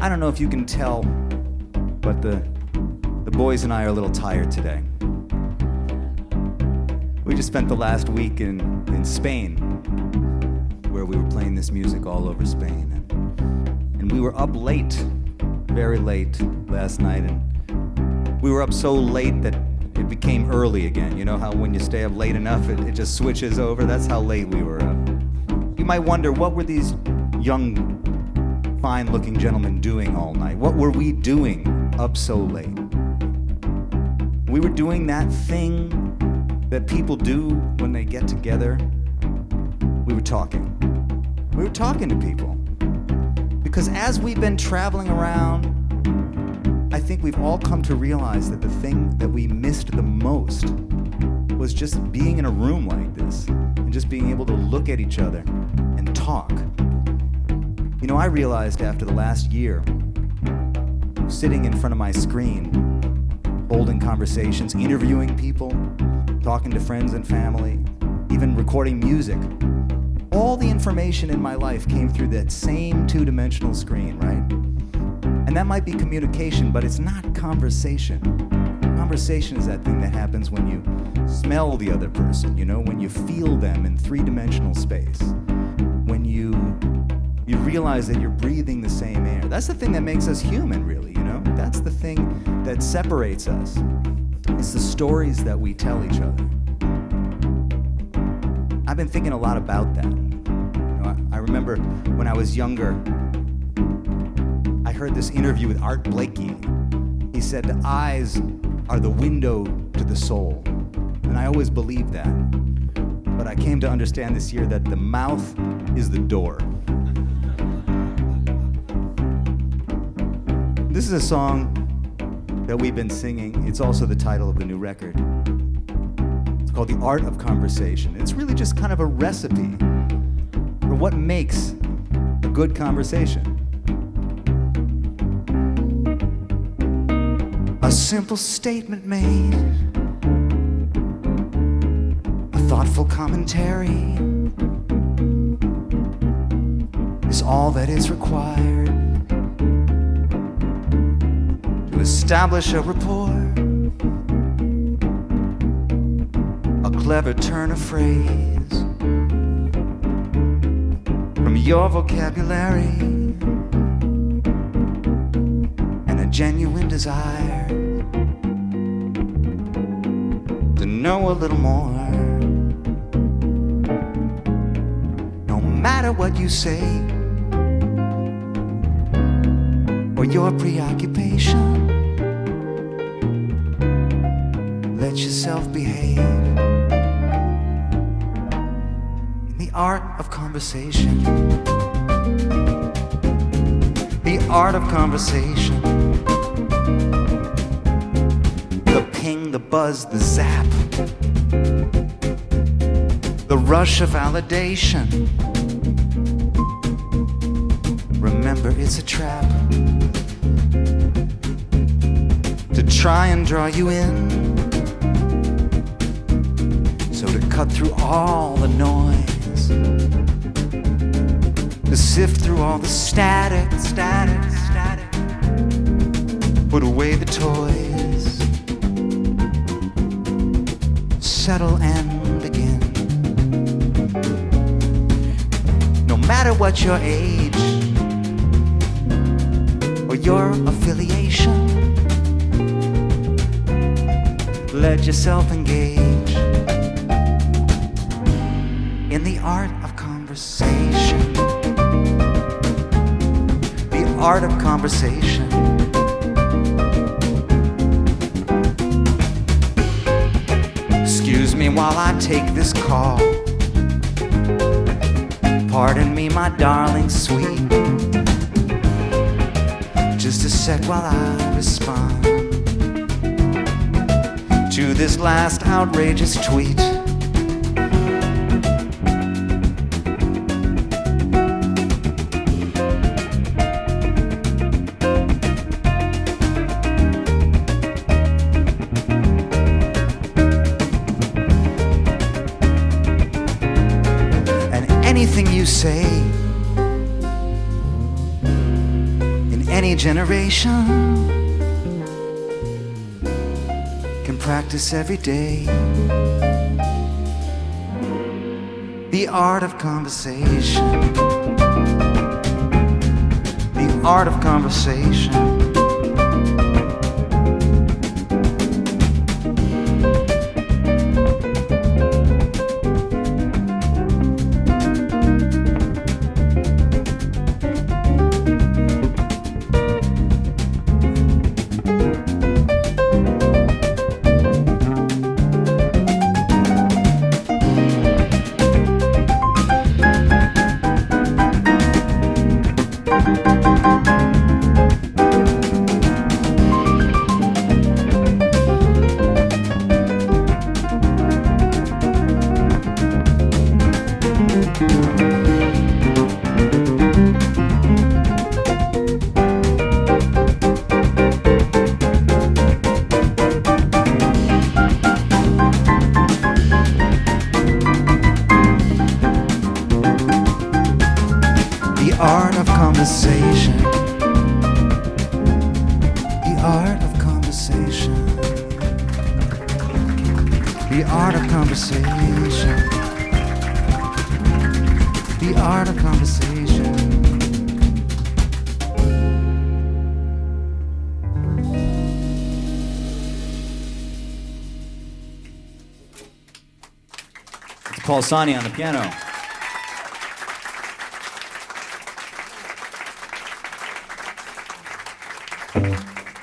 I don't know if you can tell, but the boys and I are a little tired today. We just spent the last week in Spain, where we were playing this music all over Spain. And we were up late, very late last night, and we were up so late that it became early again. You know how when you stay up late enough, it just switches over? That's how late we were up. You might wonder, what were these young, fine-looking gentlemen doing all night? What were we doing up so late? We were doing that thing that people do when they get together. We were talking. We were talking to people. Because as we've been traveling around, I think we've all come to realize that the thing that we missed the most was just being in a room like this and just being able to look at each other and talk. You know, I realized after the last year, sitting in front of my screen, holding conversations, interviewing people, talking to friends and family, even recording music, all the information in my life came through that same two-dimensional screen, right? And that might be communication, but it's not conversation. Conversation is that thing that happens when you smell the other person, you know, when you feel them in three-dimensional space, when you realize that you're breathing the same air. That's the thing that makes us human, really, you know? That's the thing that separates us. It's the stories that we tell each other. I've been thinking a lot about that. You know, I remember when I was younger, I heard this interview with Art Blakey. He said the eyes are the window to the soul. And I always believed that. But I came to understand this year that the mouth is the door. This is a song that we've been singing. It's also the title of the new record. It's called The Art of Conversation. It's really just kind of a recipe for what makes a good conversation. A simple statement made, a thoughtful commentary is all that is required to establish a rapport. A clever turn of phrase from your vocabulary, and a genuine desire to know a little more. No matter what you say or your preoccupation, let yourself behave in the art of conversation. The art of conversation. The ping, the buzz, the zap, the rush of validation. Remember, it's a trap to try and draw you in. So to cut through all the noise, to sift through all the static, put away the toys, settle and begin. No matter what your age or your affiliation, let yourself engage in the art of conversation. The art of conversation. Excuse me while I take this call. Pardon me, my darling sweet. Just a sec while I respond to this last outrageous tweet. Anything you say in any generation can practice every day the art of conversation, the art of conversation. Sany on the piano.